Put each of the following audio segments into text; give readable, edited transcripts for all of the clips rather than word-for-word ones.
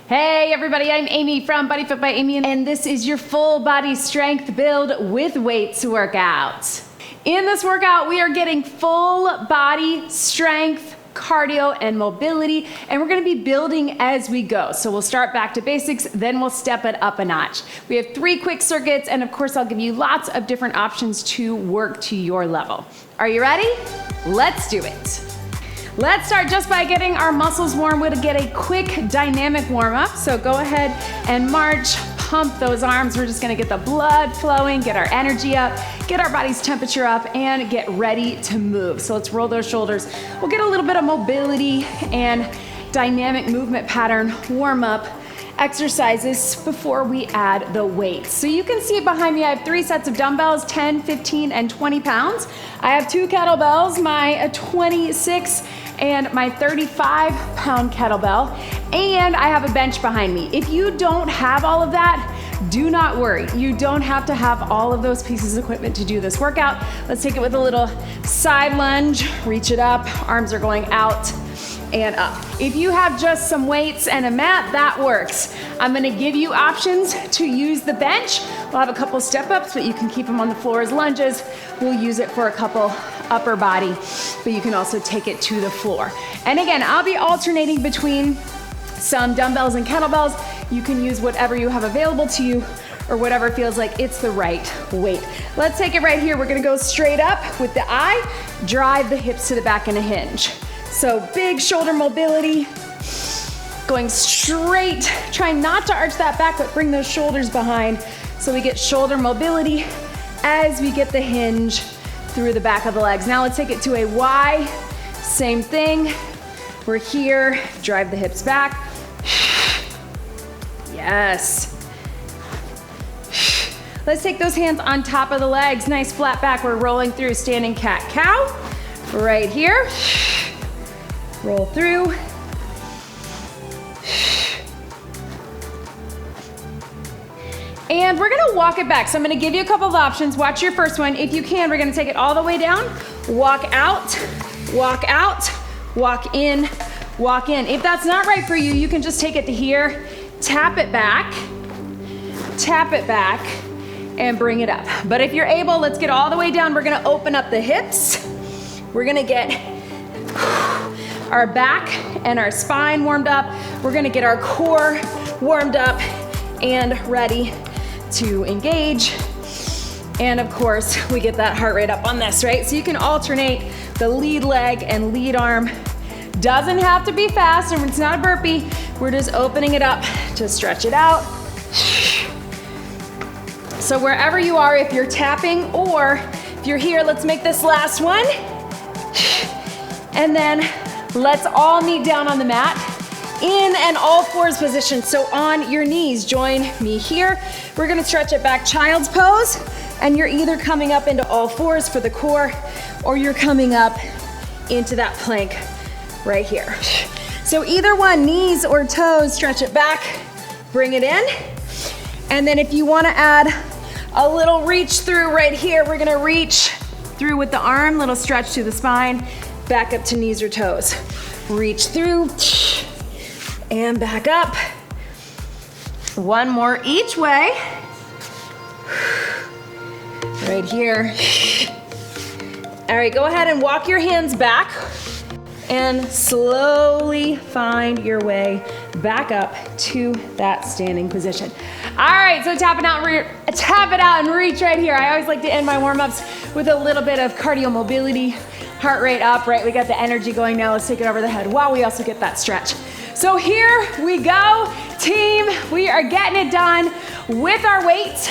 Hey everybody, I'm Amy from BodyFit by Amy, and this is your full body strength build with weights workout. In this workout, we are getting full body strength, cardio, and mobility, and we're gonna be building as we go. So we'll start back to basics, then we'll step it up a notch. We have 3 quick circuits, and of course, I'll give you lots of different options to work to your level. Are you ready? Let's do it. Let's start just by getting our muscles warm. We'll get a quick dynamic warm up. So go ahead and march, pump those arms. We're just gonna get the blood flowing, get our energy up, get our body's temperature up, and get ready to move. So let's roll those shoulders. We'll get a little bit of mobility and dynamic movement pattern warm up exercises before we add the weights. So you can see behind me, I have 3 sets of dumbbells, 10, 15, and 20 pounds. I have 2 kettlebells, my 26 and my 35-pound kettlebell, and I have a bench behind me. If you don't have all of that, do not worry. You don't have to have all of those pieces of equipment to do this workout. Let's take it with a little side lunge, reach it up, arms are going out and up. If you have just some weights and a mat, that works. I'm gonna give you options to use the bench. We'll have a couple step ups, but you can keep them on the floor as lunges. We'll use it for a couple upper body, but you can also take it to the floor. And again, I'll be alternating between some dumbbells and kettlebells. You can use whatever you have available to you or whatever feels like it's the right weight. Let's take it right here. We're gonna go straight up with the eye, drive the hips to the back in a hinge. So big shoulder mobility, going straight, trying not to arch that back, but bring those shoulders behind so we get shoulder mobility as we get the hinge through the back of the legs. Now let's take it to a Y, same thing. We're here, drive the hips back. Yes. Let's take those hands on top of the legs, nice flat back. We're rolling through standing cat-cow right here. Roll through. And we're gonna walk it back. So I'm gonna give you a couple of options. Watch your first one. If you can, we're gonna take it all the way down. Walk out, walk out, walk in, walk in. If that's not right for you, you can just take it to here, tap it back, and bring it up. But if you're able, let's get all the way down. We're gonna open up the hips. We're gonna get our back and our spine warmed up. We're gonna get our core warmed up and ready to engage. And of course, we get that heart rate up on this, right? So you can alternate the lead leg and lead arm. Doesn't have to be fast, and it's not a burpee. We're just opening it up to stretch it out. So wherever you are, if you're tapping or if you're here, let's make this last one. And then let's all meet down on the mat in an all fours position. So on your knees, join me here. We're gonna stretch it back, child's pose, and you're either coming up into all fours for the core, or you're coming up into that plank right here. So either one, knees or toes, stretch it back, bring it in. And then if you wanna add a little reach through right here, we're gonna reach through with the arm, little stretch to the spine, back up to knees or toes. Reach through and back up. One more each way. Right here. All right, go ahead and walk your hands back and slowly find your way back up to that standing position. All right, so tap it out and reach right here. I always like to end my warm-ups with a little bit of cardio mobility. Heart rate up, right? We got the energy going now. Let's take it over the head while we also get that stretch. So here we go, team. We are getting it done with our weights.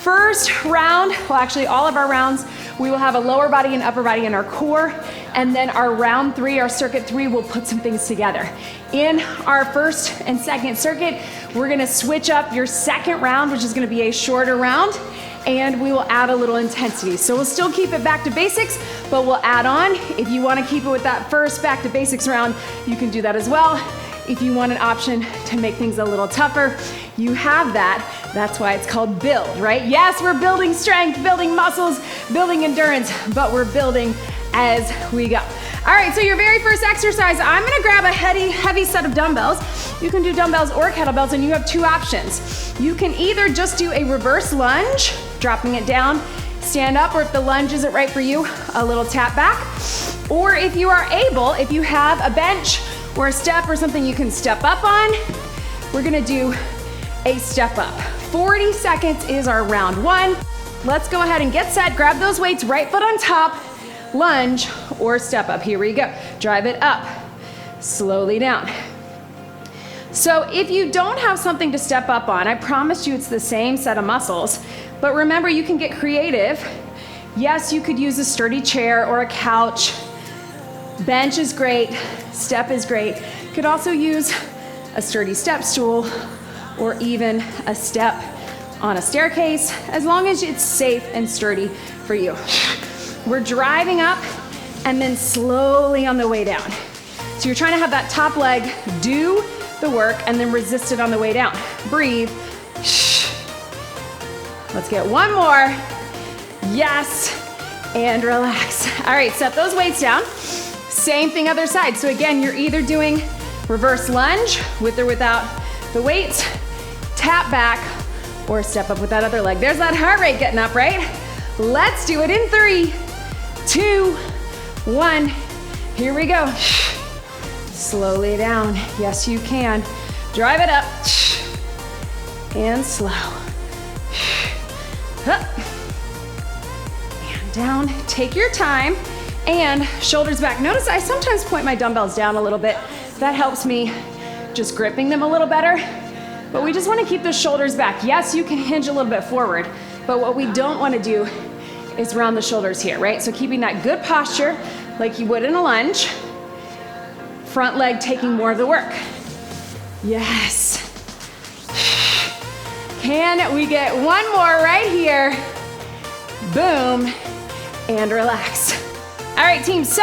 First round, well actually all of our rounds, we will have a lower body and upper body in our core. And then our round 3, our circuit 3, we'll put some things together. In our first and second circuit, we're gonna switch up your second round, which is gonna be a shorter round, and we will add a little intensity. So we'll still keep it back to basics, but we'll add on. If you wanna keep it with that first back to basics round, you can do that as well. If you want an option to make things a little tougher, you have that. That's why it's called build, right? Yes, we're building strength, building muscles, building endurance, but we're building as we go. All right, so your very first exercise, I'm gonna grab a heavy set of dumbbells. You can do dumbbells or kettlebells, and you have two options. You can either just do a reverse lunge, dropping it down, stand up, or if the lunge isn't right for you, a little tap back. Or if you are able, if you have a bench or a step or something you can step up on, we're gonna do a step up. 40 seconds is our round one. Let's go ahead and get set. Grab those weights, right foot on top, lunge or step up. Here we go. Drive it up, slowly down. So if you don't have something to step up on, I promise you it's the same set of muscles, but remember you can get creative. Yes, you could use a sturdy chair or a couch. Bench is great, step is great. You could also use a sturdy step stool or even a step on a staircase, as long as it's safe and sturdy for you. We're driving up and then slowly on the way down. So you're trying to have that top leg do the work and then resist it on the way down. Breathe. Let's get one more. Yes, and relax. All right, set those weights down. Same thing other side. So again, you're either doing reverse lunge with or without the weights, tap back, or step up with that other leg. There's that heart rate getting up, right? Let's do it in 3, 2, 1. Here we go. Slowly down. Yes, you can. Drive it up. And slow. Up. And down. Take your time. And shoulders back. Notice I sometimes point my dumbbells down a little bit. That helps me just gripping them a little better. But we just want to keep the shoulders back. Yes, you can hinge a little bit forward, but what we don't want to do is round the shoulders here, right? So keeping that good posture like you would in a lunge. Front leg taking more of the work. Yes. Can we get one more right here? Boom, and relax. All right, team, so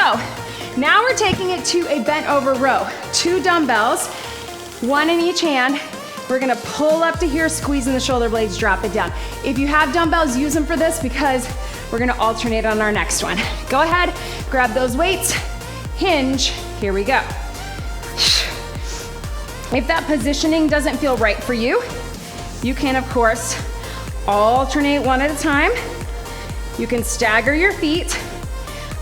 now we're taking it to a bent over row. 2 dumbbells, 1 in each hand. We're gonna pull up to here, squeezing the shoulder blades, drop it down. If you have dumbbells, use them for this because we're gonna alternate on our next one. Go ahead, grab those weights, hinge, here we go. If that positioning doesn't feel right for you, you can, of course, alternate one at a time. You can stagger your feet,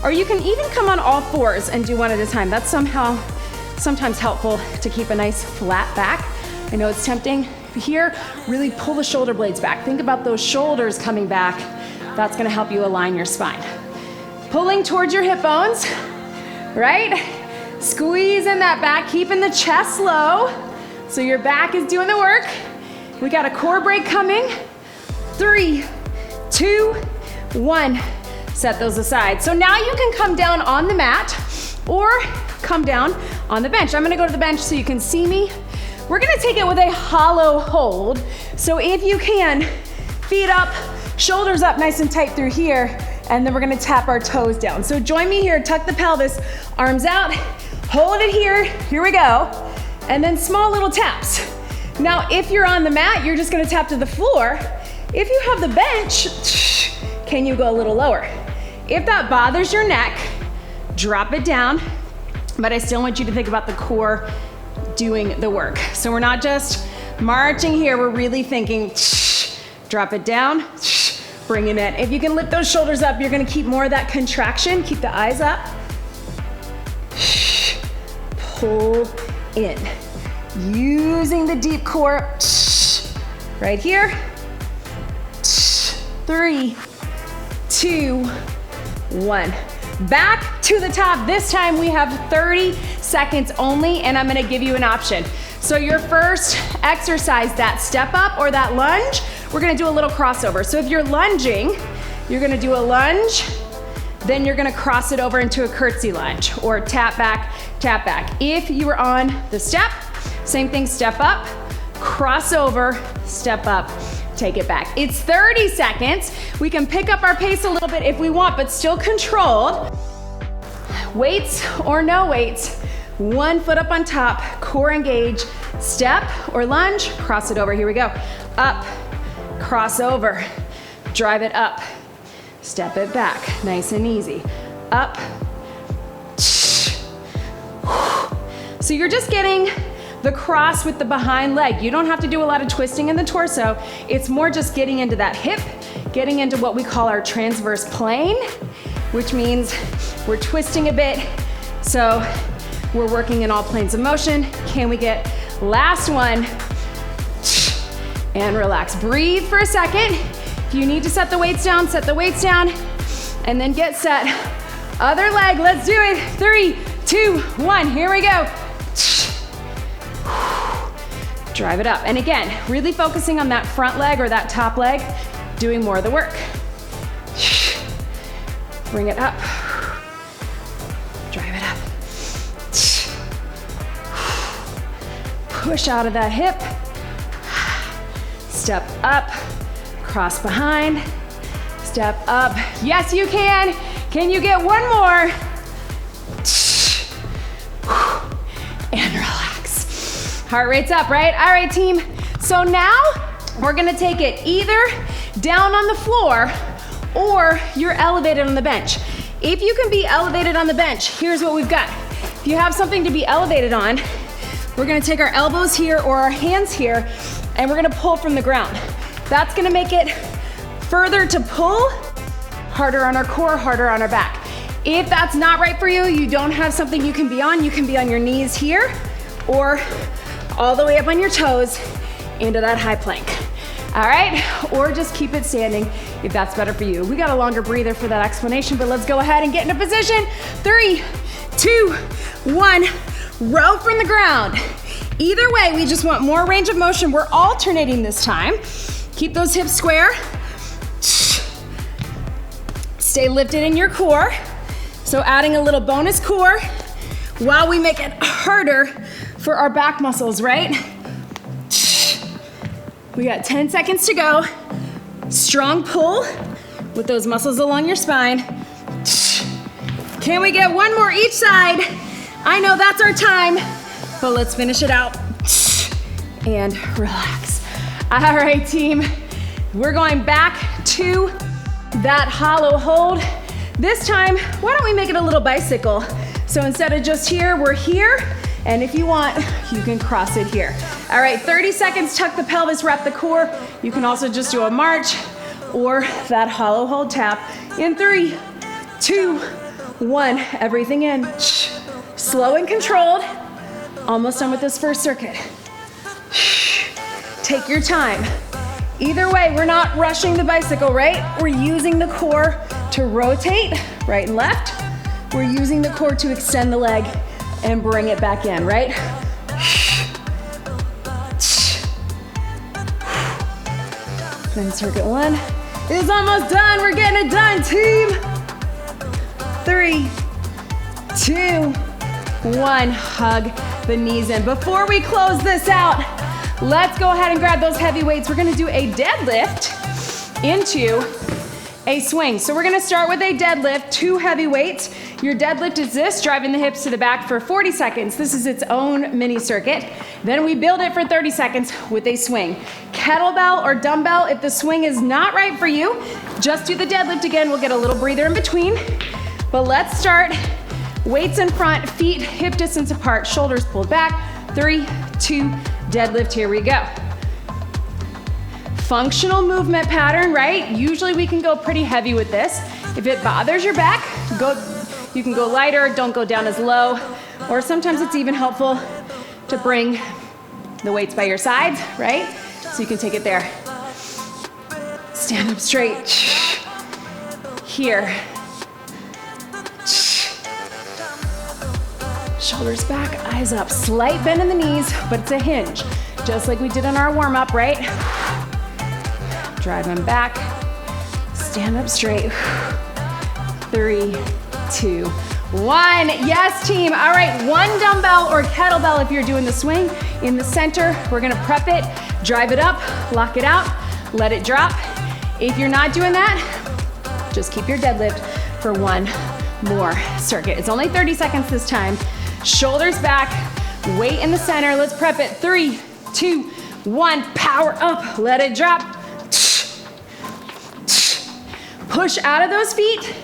or you can even come on all fours and do one at a time. That's sometimes helpful to keep a nice flat back. I know it's tempting. Here, really pull the shoulder blades back. Think about those shoulders coming back. That's gonna help you align your spine. Pulling towards your hip bones, right? Squeezing that back, keeping the chest low, so your back is doing the work. We got a core break coming. 3, 2, 1. Set those aside. So now you can come down on the mat or come down on the bench. I'm gonna go to the bench so you can see me. We're gonna take it with a hollow hold. So if you can, feet up, shoulders up nice and tight through here, and then we're gonna tap our toes down. So join me here, tuck the pelvis, arms out, hold it here we go, and then small little taps. Now, if you're on the mat, you're just gonna tap to the floor. If you have the bench, can you go a little lower? If that bothers your neck, drop it down, but I still want you to think about the core doing the work. So we're not just marching here, we're really thinking, drop it down, bring it in. If you can lift those shoulders up, you're gonna keep more of that contraction, keep the eyes up. Pull in. Using the deep core, right here. 3, 2, 1. Back to the top. This time we have 30 seconds only, and I'm gonna give you an option. So your first exercise, that step up or that lunge, we're gonna do a little crossover. So if you're lunging, you're gonna do a lunge, then you're gonna cross it over into a curtsy lunge or tap back, tap back. If you were on the step, same thing, step up, cross over, step up, take it back. It's 30 seconds. We can pick up our pace a little bit if we want, but still controlled. Weights or no weights, 1 foot up on top, core engage, step or lunge, cross it over, here we go. Up, cross over, drive it up, step it back, nice and easy. Up, So you're just getting the cross with the behind leg. You don't have to do a lot of twisting in the torso. It's more just getting into that hip, getting into what we call our transverse plane, which means we're twisting a bit. So we're working in all planes of motion. Can we get last one? And relax. Breathe for a second. If you need to set the weights down, set the weights down, and then get set. Other leg, let's do it. 3, 2, 1, here we go. Drive it up. And again, really focusing on that front leg or that top leg, doing more of the work. Bring it up. Drive it up. Push out of that hip. Step up, cross behind, step up. Yes, you can. Can you get one more? And relax. Heart rate's up, right? All right, team. So now we're gonna take it either down on the floor or you're elevated on the bench. If you can be elevated on the bench, here's what we've got. If you have something to be elevated on, we're gonna take our elbows here or our hands here and we're gonna pull from the ground. That's gonna make it further to pull, harder on our core, harder on our back. If that's not right for you, you don't have something you can be on your knees here or all the way up on your toes into that high plank. All right, or just keep it standing if that's better for you. We got a longer breather for that explanation, but let's go ahead and get into position. 3, 2, 1, row from the ground. Either way, we just want more range of motion. We're alternating this time. Keep those hips square. Stay lifted in your core. So adding a little bonus core while we make it harder for our back muscles, right? We got 10 seconds to go. Strong pull with those muscles along your spine. Can we get one more each side? I know that's our time, but let's finish it out. And relax. All right, team. We're going back to that hollow hold. This time, why don't we make it a little bicycle? So instead of just here, we're here. And if you want, you can cross it here. All right, 30 seconds, tuck the pelvis, wrap the core. You can also just do a march or that hollow hold tap. In 3, 2, 1, everything in. Slow and controlled. Almost done with this first circuit. Take your time. Either way, we're not rushing the bicycle, right? We're using the core to rotate right and left. We're using the core to extend the leg and bring it back in, right? Then circuit 1 is almost done. We're getting it done, team. 3, 2, 1. Hug the knees in. Before we close this out, let's go ahead and grab those heavy weights. We're gonna do a deadlift into a swing. So we're gonna start with a deadlift, 2 heavy weights. Your deadlift is this, driving the hips to the back for 40 seconds. This is its own mini circuit. Then we build it for 30 seconds with a swing. Kettlebell or dumbbell, if the swing is not right for you, just do the deadlift again. We'll get a little breather in between. But let's start. Weights in front, feet hip distance apart, shoulders pulled back. 3, 2, deadlift, here we go. Functional movement pattern, right? Usually we can go pretty heavy with this. If it bothers your back, you can go lighter, don't go down as low, or sometimes it's even helpful to bring the weights by your sides, right? So you can take it there. Stand up straight. Here. Shoulders back, eyes up. Slight bend in the knees, but it's a hinge. Just like we did in our warm-up, right? Drive them back. Stand up straight. 3, 2, 1. Yes, team. All right, 1 dumbbell or kettlebell if you're doing the swing. In the center, we're gonna prep it, drive it up, lock it out, let it drop. If you're not doing that, just keep your deadlift for 1 more circuit. It's only 30 seconds this time. Shoulders back, weight in the center. Let's prep it. 3, 2, 1. Power up, let it drop. Push out of those feet.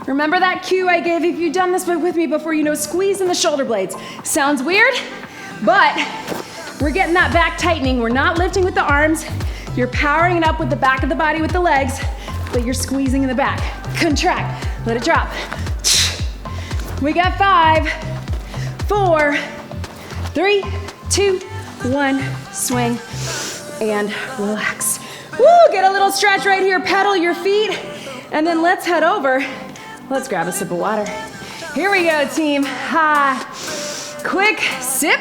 Remember that cue I gave if you've done this with me before, squeezing the shoulder blades. Sounds weird, but we're getting that back tightening. We're not lifting with the arms. You're powering it up with the back of the body with the legs, but you're squeezing in the back. Contract, let it drop. We got 5, 4, 3, 2, 1, swing, and relax. Woo, get a little stretch right here, pedal your feet, and then let's head over. Let's grab a sip of water. Here we go, team. Quick sip.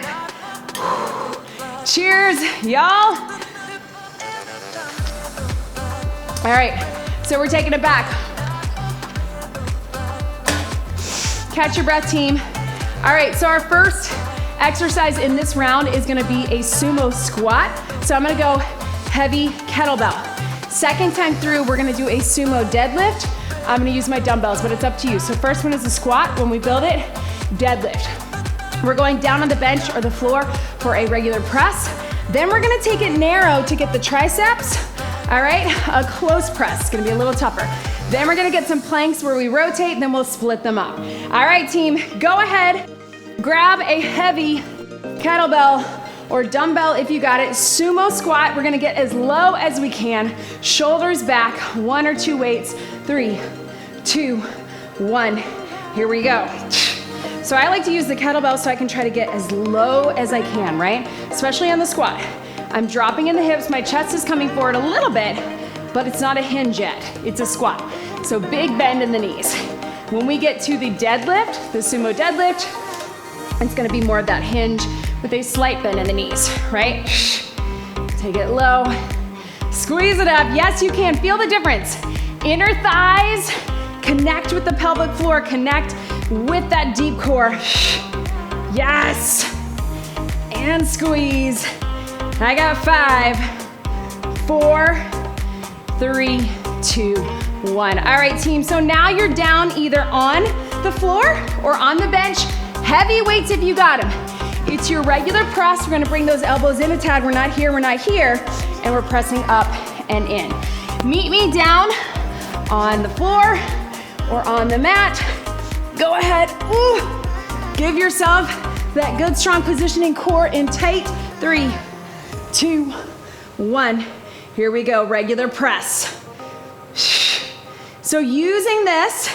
Cheers, y'all. All right, so we're taking it back. Catch your breath, team. All right, so our first exercise in this round is gonna be a sumo squat. So I'm gonna go heavy kettlebell. Second time through, we're gonna do a sumo deadlift. I'm gonna use my dumbbells, but it's up to you. So first one is a squat. When we build it, deadlift. We're going down on the bench or the floor for a regular press. Then we're gonna take it narrow to get the triceps. All right, a close press, it's gonna be a little tougher. Then we're gonna get some planks where we rotate, then we'll split them up. All right, team, go ahead, grab a heavy kettlebell or dumbbell if you got it. Sumo squat, we're gonna get as low as we can. Shoulders back, 1 or 2 weights. 3, 2, 1. Here we go. So I like to use the kettlebell so I can try to get as low as I can, right? Especially on the squat. I'm dropping in the hips, my chest is coming forward a little bit, but it's not a hinge yet, it's a squat. So big bend in the knees. When we get to the deadlift, the sumo deadlift, it's gonna be more of that hinge with a slight bend in the knees, right? Take it low, squeeze it up. Yes, you can, feel the difference. Inner thighs, connect with the pelvic floor, connect with that deep core. Yes, and squeeze. I got 5, 4, 3, 2, 1. All right, team, so now you're down either on the floor or on the bench. Heavy weights if you got them. It's your regular press. We're gonna bring those elbows in a tad. We're not here, and we're pressing up and in. Meet me down on the floor or on the mat. Go ahead, ooh. Give yourself that good strong positioning, core in tight. 3, 2, 1. Here we go, regular press. So using this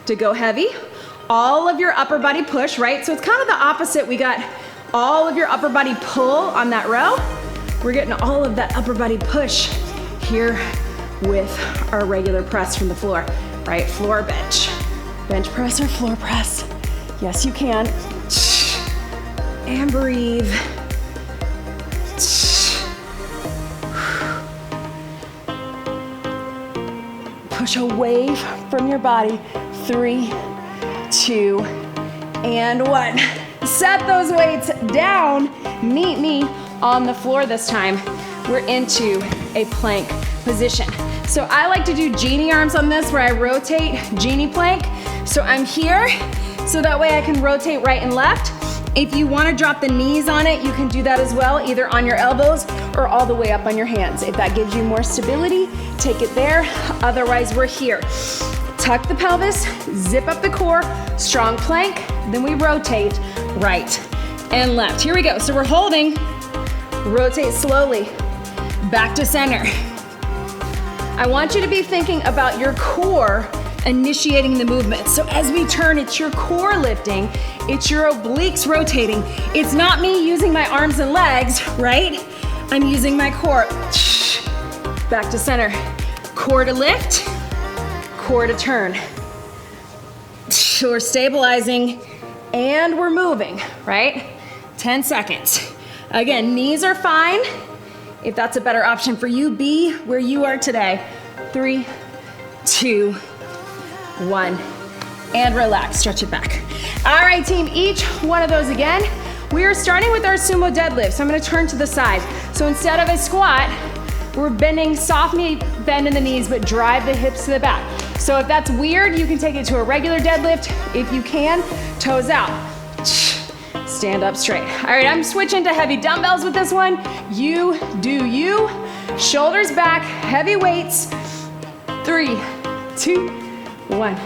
to go heavy, all of your upper body push, right? So it's kind of the opposite. We got all of your upper body pull on that row. We're getting all of that upper body push here with our regular press from the floor, right? Floor bench. Bench press or floor press. Yes, you can. And breathe. Push away from your body. 3, 2, and 1. Set those weights down. Meet me on the floor this time. We're into a plank position. So I like to do genie arms on this where I rotate genie plank. So I'm here, so that way I can rotate right and left. If you want to drop the knees on it, you can do that as well, either on your elbows or all the way up on your hands. If that gives you more stability, take it there. Otherwise, we're here. Tuck the pelvis, zip up the core, strong plank, then we rotate right and left. Here we go. So we're holding, rotate slowly, back to center. I want you to be thinking about your core initiating the movement. So as we turn, it's your core lifting, it's your obliques rotating. It's not me using my arms and legs, right? I'm using my core. Back to center. Core to lift, core to turn. We're stabilizing and we're moving, right? 10 seconds. Again, knees are fine. If that's a better option for you, be where you are today. 3, 2, 1, and relax, stretch it back. All right, team, each one of those again. We are starting with our sumo deadlift. So I'm gonna turn to the side. So instead of a squat, we're bending, soft knee bend in the knees, but drive the hips to the back. So if that's weird, you can take it to a regular deadlift. If you can, toes out. Stand up straight. All right, I'm switching to heavy dumbbells with this one. You do you. Shoulders back, heavy weights. 3, 2, 1.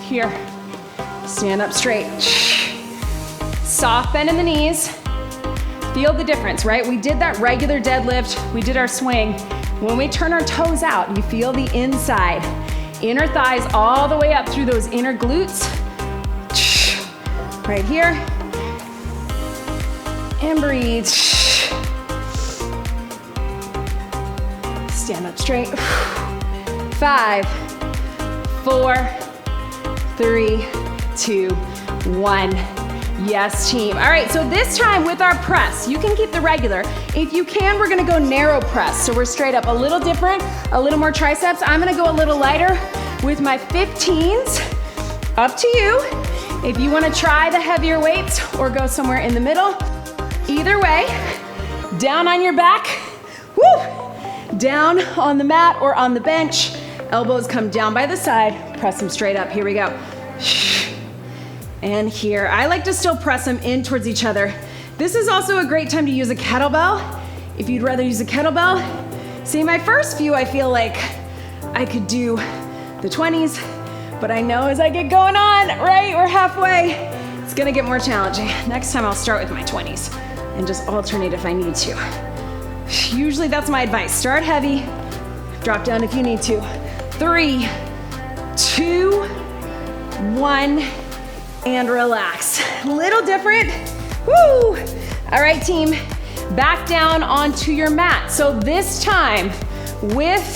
Here, stand up straight. Soft bend in the knees. Feel the difference, right? We did that regular deadlift, we did our swing. When we turn our toes out, you feel the inside. Inner thighs all the way up through those inner glutes. Right here. And breathe. Stand up straight. 5, 4, 3, 2, 1. Yes, team. All right, so this time with our press, you can keep the regular. If you can, we're gonna go narrow press. So we're straight up, a little different, a little more triceps. I'm gonna go a little lighter with my 15s. Up to you. If you wanna try the heavier weights or go somewhere in the middle, either way, down on your back, woo! Down on the mat or on the bench. Elbows come down by the side, press them straight up. Here we go. And here, I like to still press them in towards each other. This is also a great time to use a kettlebell. If you'd rather use a kettlebell, see my first few, I feel like I could do the 20s, but I know as I get going on, right, we're halfway, it's gonna get more challenging. Next time I'll start with my 20s and just alternate if I need to. Usually that's my advice. Start heavy, drop down if you need to. 3, 2, 1, and relax. Little different, woo! All right, team, back down onto your mat. So this time with,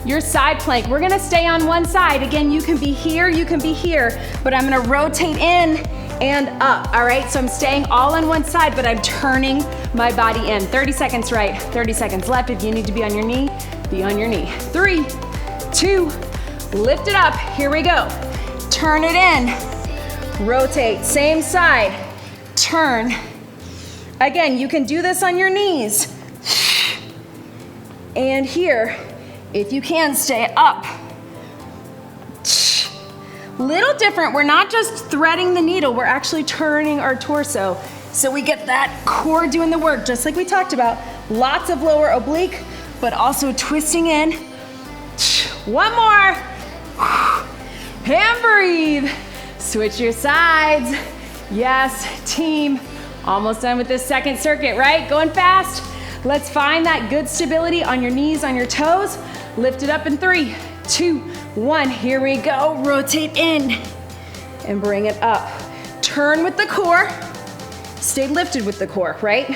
your side plank. We're gonna stay on one side. Again, you can be here, but I'm gonna rotate in and up, all right? So I'm staying all on one side, but I'm turning my body in. 30 seconds right, 30 seconds left. If you need to be on your knee, be on your knee. 3, 2, lift it up, here we go. Turn it in, rotate, same side, turn. Again, you can do this on your knees. And here, if you can, stay up. Little different, we're not just threading the needle, we're actually turning our torso. So we get that core doing the work, just like we talked about. Lots of lower oblique, but also twisting in. One more. And breathe. Switch your sides. Yes, team. Almost done with this second circuit, right? Going fast. Let's find that good stability on your knees, on your toes. Lift it up in 3, 2, 1. Here we go. Rotate in and bring it up. Turn with the core. Stay lifted with the core, right?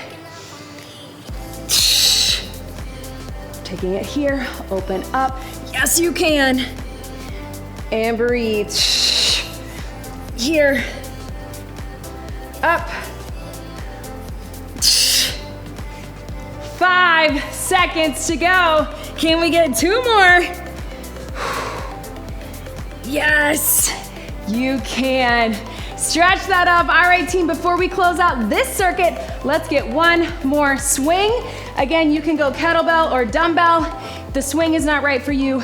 Taking it here, open up. Yes, you can. And breathe. Here. Up. 5 seconds to go. Can we get 2 more? Yes, you can. Stretch that up. All right, team, before we close out this circuit, let's get one more swing. Again, you can go kettlebell or dumbbell. If the swing is not right for you,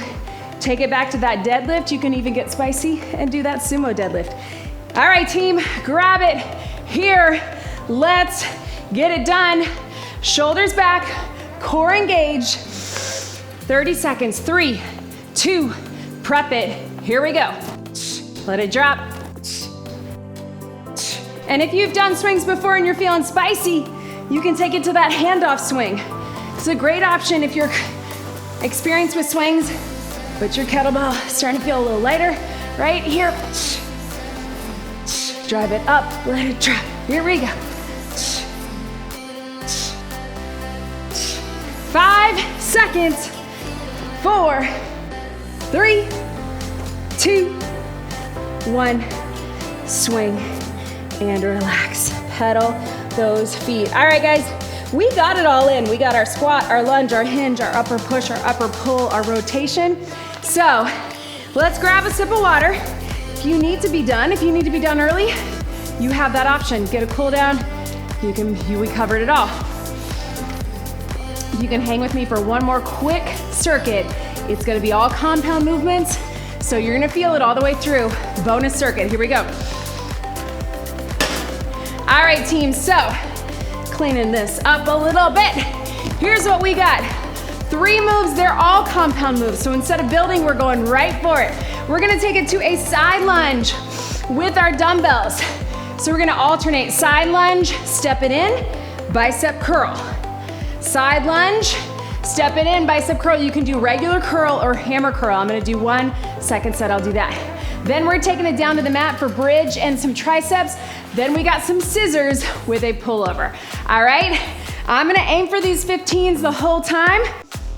take it back to that deadlift. You can even get spicy and do that sumo deadlift. All right, team, grab it. Here, let's get it done. Shoulders back, core engaged. 30 seconds, 3, 2, prep it. Here we go. Let it drop. And if you've done swings before and you're feeling spicy, you can take it to that handoff swing. It's a great option if you're experienced with swings, but your kettlebell is starting to feel a little lighter. Right here. Drive it up, let it drop. Here we go. 5 seconds. 4, 3, 2, 1. Swing and relax. Pedal those feet. All right, guys, we got it all in. We got our squat, our lunge, our hinge, our upper push, our upper pull, our rotation. So let's grab a sip of water. If you need to be done early, you have that option. Get a cool down. We covered it all. You can hang with me for one more quick circuit. It's gonna be all compound movements, so you're gonna feel it all the way through. Bonus circuit, here we go. All right, team, so cleaning this up a little bit. Here's what we got. 3 moves, they're all compound moves. So instead of building, we're going right for it. We're gonna take it to a side lunge with our dumbbells. So we're gonna alternate side lunge, step it in, bicep curl. Side lunge, step it in, bicep curl. You can do regular curl or hammer curl. I'm gonna do 1 second set, I'll do that. Then we're taking it down to the mat for bridge and some triceps. Then we got some scissors with a pullover. All right, I'm gonna aim for these 15s the whole time.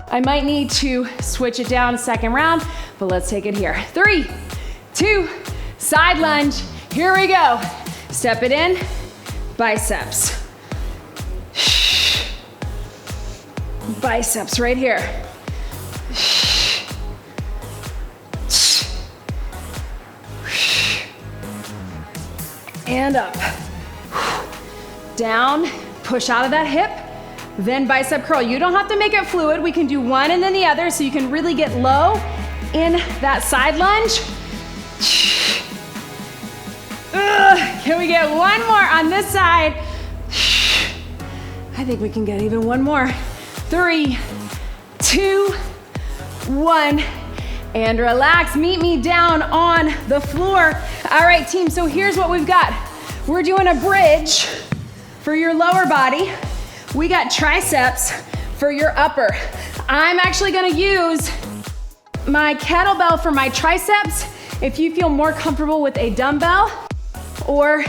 I might need to switch it down second round, but let's take it here. 3, 2, side lunge. Here we go. Step it in, biceps. Biceps right here. And up. Down, push out of that hip, then bicep curl. You don't have to make it fluid. We can do one and then the other so you can really get low in that side lunge. Can we get one more on this side? I think we can get even one more. 3, 2, 1, and relax. Meet me down on the floor. All right, team, so here's what we've got. We're doing a bridge for your lower body. We got triceps for your upper. I'm actually gonna use my kettlebell for my triceps. If you feel more comfortable with a dumbbell or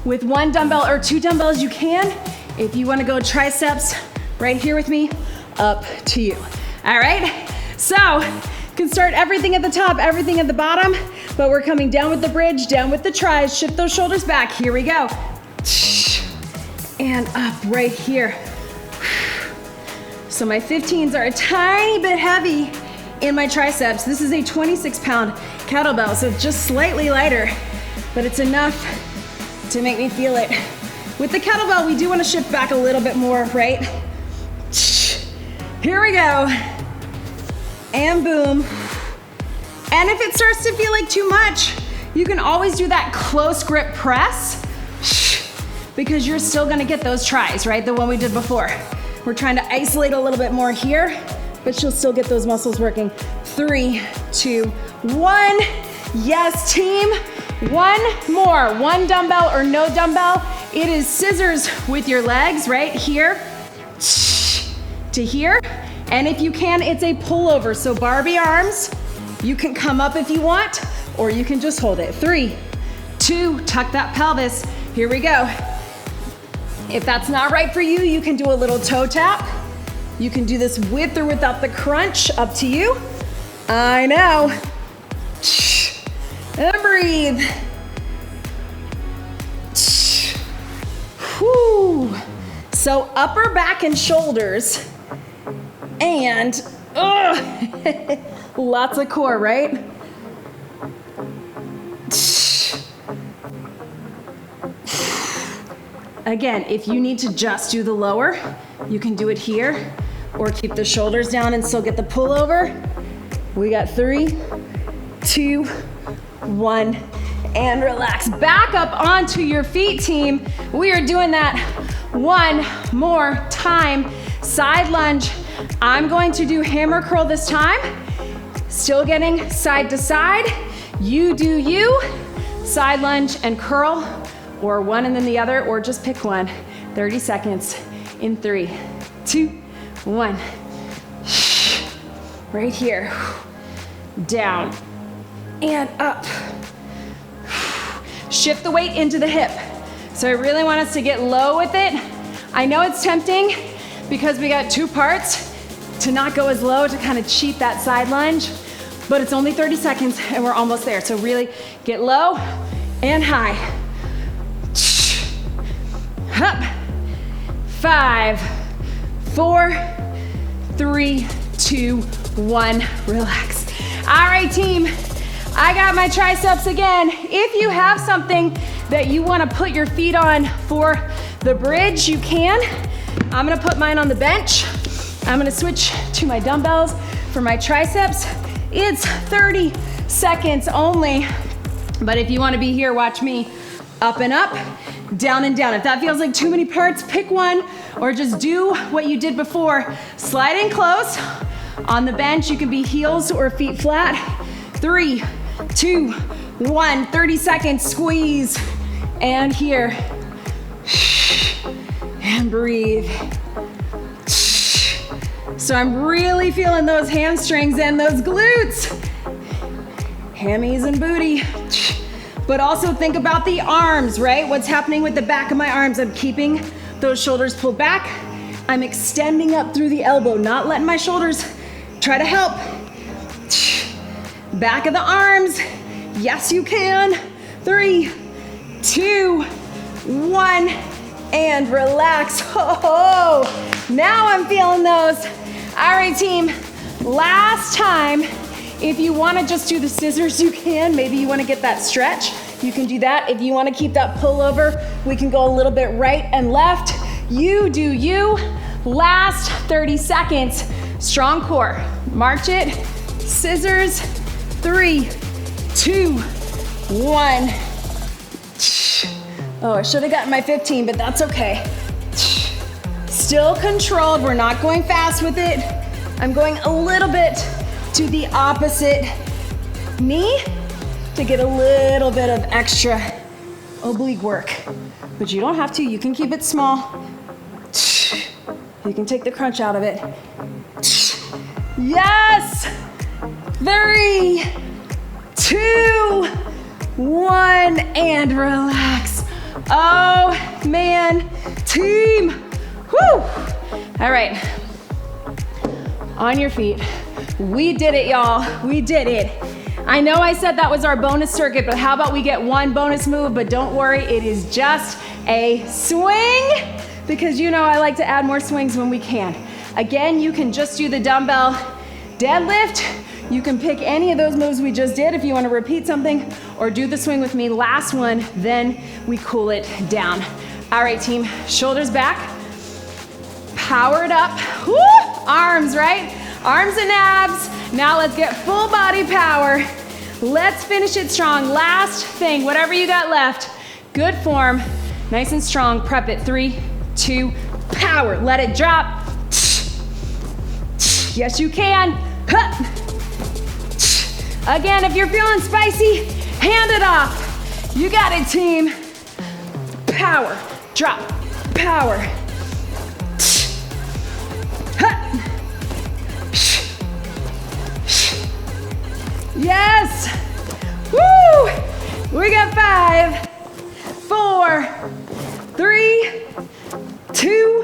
with 1 dumbbell or 2 dumbbells, you can. If you wanna go triceps, right here with me, up to you. All right, so you can start everything at the top, everything at the bottom, but we're coming down with the bridge, down with the tris, shift those shoulders back. Here we go. And up right here. So my 15s are a tiny bit heavy in my triceps. This is a 26-pound kettlebell, so it's just slightly lighter, but it's enough to make me feel it. With the kettlebell, we do want to shift back a little bit more, right? Here we go. And boom. And if it starts to feel like too much, you can always do that close grip press because you're still gonna get those tris, right? The one we did before. We're trying to isolate a little bit more here, but you'll still get those muscles working. 3, 2, 1. Yes, team. One more. 1 dumbbell or no dumbbell. It is scissors with your legs right here to here. And if you can, it's a pullover. So Barbie arms, you can come up if you want, or you can just hold it. 3, 2, tuck that pelvis. Here we go. If that's not right for you, you can do a little toe tap. You can do this with or without the crunch, up to you. I know. And breathe. Whew. So upper back and shoulders, and lots of core, right? Again, if you need to just do the lower, you can do it here, or keep the shoulders down and still get the pullover. We got 3, 2, 1, and relax. Back up onto your feet, team. We are doing that one more time. Side lunge. I'm going to do hammer curl this time. Still getting side to side. You do you. Side lunge and curl, or one and then the other, or just pick one. 30 seconds in 3, 2, 1. Right here. Down and up. Shift the weight into the hip. So I really want us to get low with it. I know it's tempting because we got 2 parts to not go as low to kind of cheat that side lunge, but it's only 30 seconds and we're almost there. So really get low and high. Up. 5, 4, 3, 2, 1. Relax. All right, team. I got my triceps again. If you have something that you want to put your feet on for the bridge, you can. I'm gonna put mine on the bench. I'm gonna switch to my dumbbells for my triceps. It's 30 seconds only, but if you want to be here, watch me. Up and up, down and down. If that feels like too many parts, pick one, or just do what you did before. Slide in close. On the bench, you can be heels or feet flat. 3, 2, 1, 30 seconds, squeeze. And here. And breathe. So I'm really feeling those hamstrings and those glutes. Hammies and booty. But also think about the arms, right? What's happening with the back of my arms? I'm keeping those shoulders pulled back. I'm extending up through the elbow, not letting my shoulders try to help. Back of the arms. Yes, you can. 3, 2, 1, and relax. Oh, now I'm feeling those. All right, team, last time. If you want to just do the scissors, you can. Maybe you want to get that stretch. You can do that. If you want to keep that pullover, we can go a little bit right and left. You do you. Last 30 seconds. Strong core. March it. Scissors. 3, 2, 1. Oh, I should have gotten my 15, but that's okay. Still controlled. We're not going fast with it. I'm going a little bit to the opposite knee to get a little bit of extra oblique work. But you don't have to, you can keep it small. You can take the crunch out of it. Yes! 3, 2, 1, and relax. Oh man, team. Whew. All right, on your feet. We did it, y'all. We did it. I know I said that was our bonus circuit, but how about we get one bonus move? But don't worry, it is just a swing, because you know I like to add more swings when we can. Again, you can just do the dumbbell deadlift. You can pick any of those moves we just did if you want to repeat something, or do the swing with me. Last one, then we cool it down. All right, team, shoulders back. Power it up. Woo! Arms, right? Arms and abs. Now let's get full body power. Let's finish it strong. Last thing, whatever you got left. Good form, nice and strong. Prep it. 3, 2, power. Let it drop. Yes, you can. Again, if you're feeling spicy, hand it off. You got it, team. Power, drop, power. Yes! Woo! We got 5, 4, 3, 2,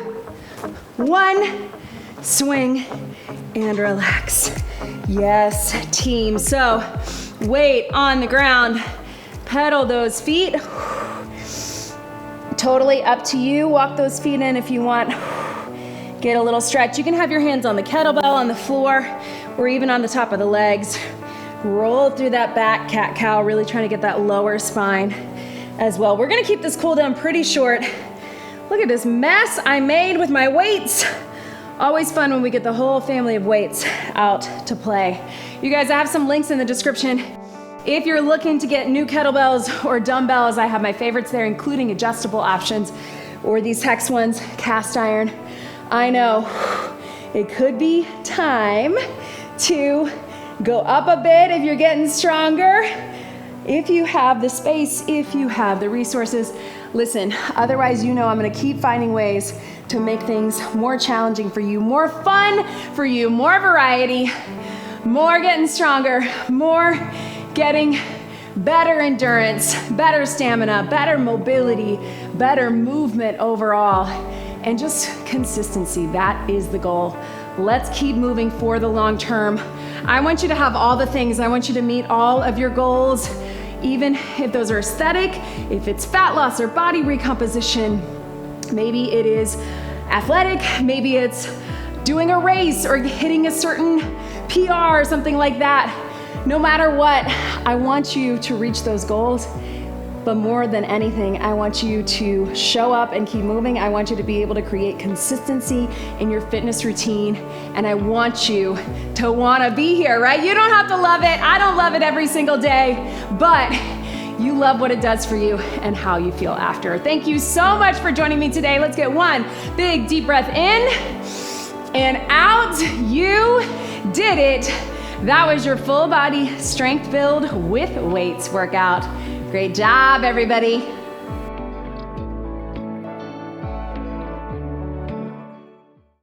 1. Swing and relax. Yes, team. So, weight on the ground. Pedal those feet. Totally up to you. Walk those feet in if you want. Get a little stretch. You can have your hands on the kettlebell, on the floor, or even on the top of the legs. Roll through that back, cat-cow, really trying to get that lower spine as well. We're gonna keep this cool down pretty short. Look at this mess I made with my weights. Always fun when we get the whole family of weights out to play. You guys, I have some links in the description. If you're looking to get new kettlebells or dumbbells, I have my favorites there, including adjustable options, or these hex ones, cast iron. I know it could be time to go up a bit if you're getting stronger, if you have the space, if you have the resources. Listen, otherwise, you know I'm gonna keep finding ways to make things more challenging for you, more fun for you, more variety, more getting stronger, more getting better endurance, better stamina, better mobility, better movement overall, and just consistency. That is the goal. Let's keep moving for the long term. I want you to have all the things. I want you to meet all of your goals, even if those are aesthetic, if it's fat loss or body recomposition. Maybe it is athletic, maybe it's doing a race or hitting a certain PR or something like that. No matter what, I want you to reach those goals. But more than anything, I want you to show up and keep moving. I want you to be able to create consistency in your fitness routine. And I want you to wanna be here, right? You don't have to love it. I don't love it every single day, but you love what it does for you and how you feel after. Thank you so much for joining me today. Let's get one big deep breath in and out. You did it. That was your full body strength build with weights workout. Great job, everybody.